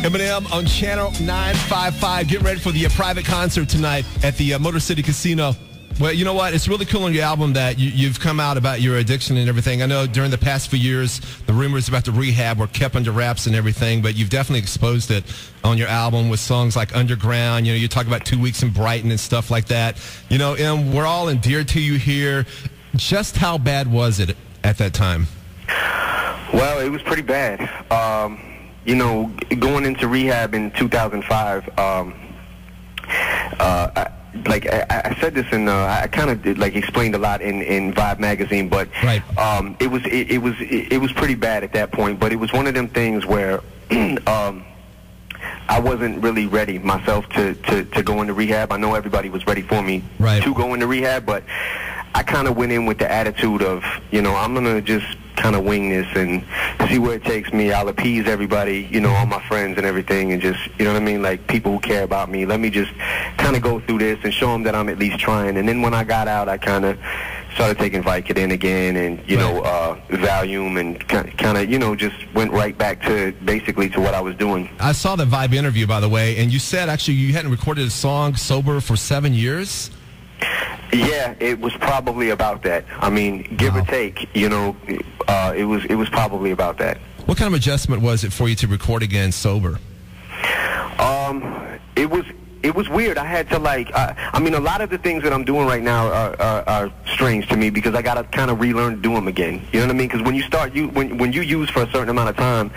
Eminem on Channel-955. Getting ready for the private concert tonight at the Motor City Casino. Well, you know what? It's really cool on your album that you've come out about your addiction and everything. I know during the past few years, the rumors about the rehab were kept under wraps and everything, but you've definitely exposed it on your album with songs like Underground. You know, you talk about 2 weeks in Brighton and stuff like that. You know, and we're all endeared to you here. Just how bad was it at that time? Well, it was pretty bad. You know, going into rehab in 2005, I said this in I kind of explained a lot in Vibe magazine, but right. It was pretty bad at that point. But it was one of them things where I wasn't really ready myself to go into rehab. I know everybody was ready for me to go into rehab, but I kind of went in with the attitude of, you know, I'm gonna just kind of wing this and see where it takes me. I'll appease everybody, you know, all my friends and everything, and just, you know what I mean, like people who care about me. Let me just kind of go through this and show them that I'm at least trying. And then when I got out, I kind of started taking Vicodin again, and you know, Valium, and kind of, you know, just went right back to basically to what I was doing. I saw the Vibe interview, by the way, and you said actually you hadn't recorded a song sober for 7 years. Yeah, it was probably about that. I mean, give or take, you know, it was probably about that. What kind of adjustment was it for you to record again sober? It was weird. I had to I mean, a lot of the things that I'm doing right now are strange to me because I got to kind of relearn to do them again. You know what I mean? Because when you start, when you use for a certain amount of time,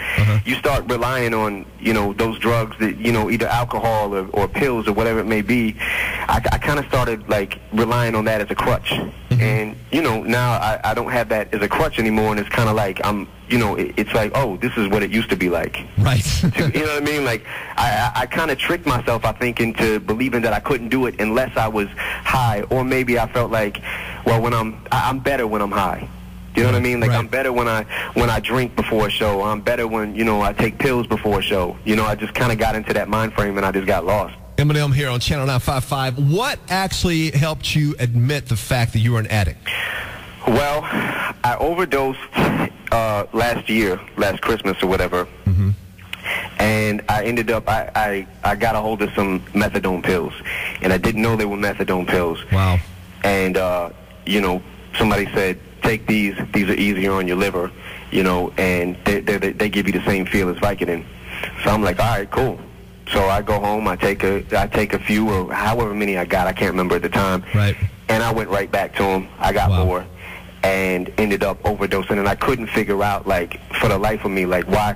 you start relying on, you know, those drugs that, you know, either alcohol or pills or whatever it may be. I kind of started relying on that as a crutch. And, you know, now I don't have that as a crutch anymore, and it's kind of like you know, it's like, oh, this is what it used to be like. Right. You know what I mean? Like, I kind of tricked myself, I think, into believing that I couldn't do it unless I was high, or maybe I felt like, well, when I'm better when I'm high. You know what I mean? Like, I'm better when I drink before a show. I'm better when, you know, I take pills before a show. You know, I just kind of got into that mind frame, and I just got lost. Eminem here on Channel 955. What actually helped you admit the fact that you were an addict? Well, I overdosed last Christmas or whatever, and I ended up, I got a hold of some methadone pills, and I didn't know they were methadone pills. Wow. And, you know, somebody said, take these are easier on your liver, you know, and they give you the same feel as Vicodin. So I'm like, all right, cool. So I go home, I take a few, or however many I got, I can't remember at the time. Right. And I went right back to them. I got more, and ended up overdosing. And I couldn't figure out, for the life of me, why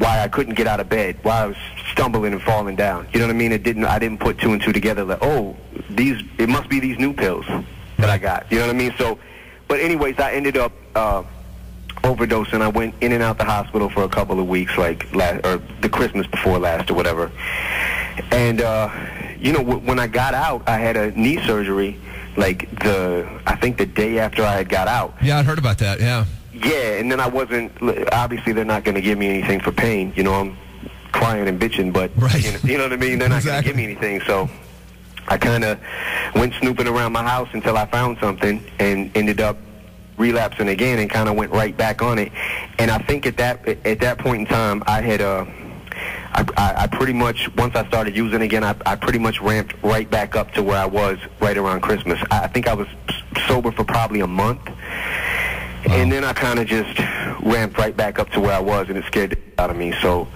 I couldn't get out of bed, why I was stumbling and falling down. You know what I mean? I didn't put two and two together. Like, oh, it must be these new pills that I got. You know what I mean? So, but anyways, I ended up overdosing. I went in and out the hospital for a couple of weeks, or the Christmas before last or whatever. And you know, when I got out, I had a knee surgery, I think the day after I had got out. Yeah, I heard about that. Yeah. Yeah, and then I wasn't. Obviously, they're not going to give me anything for pain. You know, I'm crying and bitching, but you know what I mean. They're not going to give me anything, so I kind of went snooping around my house until I found something, and ended up relapsing again, and kind of went right back on it. And I think at that point in time, I had I pretty much, once I started using again, I pretty much ramped right back up to where I was right around Christmas. I think I was sober for probably a month, and then I kind of just ramped right back up to where I was, and it scared the out of me. So,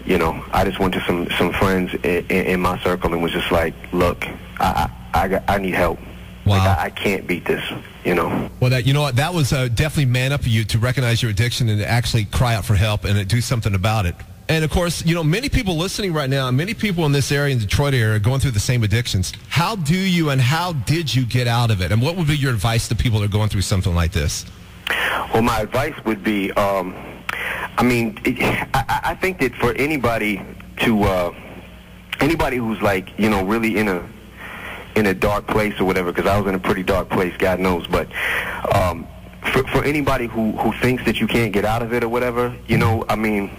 you know, I just went to some friends in my circle and was just like, look, I need help. Wow. I can't beat this, you know. Well, you know what? That was definitely man up of you to recognize your addiction and to actually cry out for help and do something about it. And, of course, you know, many people listening right now, many people in this area, in the Detroit area, are going through the same addictions. How do you and how did you get out of it? And what would be your advice to people that are going through something like this? Well, my advice would be, I mean, I think that for anybody who's you know, really in a dark place or whatever, because I was in a pretty dark place, God knows, but for anybody who thinks that you can't get out of it or whatever, you know, I mean,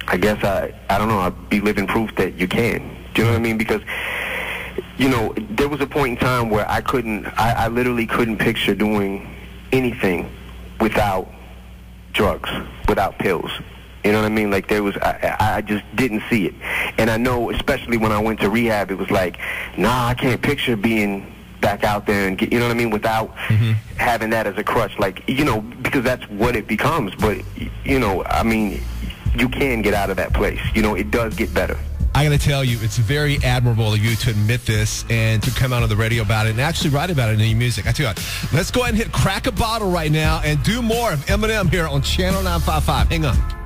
I guess I don't know, I'd be living proof that you can. Do you know what I mean? Because, you know, there was a point in time where I literally couldn't picture doing anything without drugs, without pills. You know what I mean? Like I just didn't see it. And I know, especially when I went to rehab, it was like, nah, I can't picture being back out there and get, you know what I mean, without having that as a crutch. Like, you know, because that's what it becomes. But, you know, I mean, you can get out of that place. You know, it does get better. I got to tell you, it's very admirable of you to admit this and to come out on the radio about it and actually write about it in your music. I tell you what, let's go ahead and hit Crack a Bottle right now and do more of Eminem here on Channel 955. Hang on.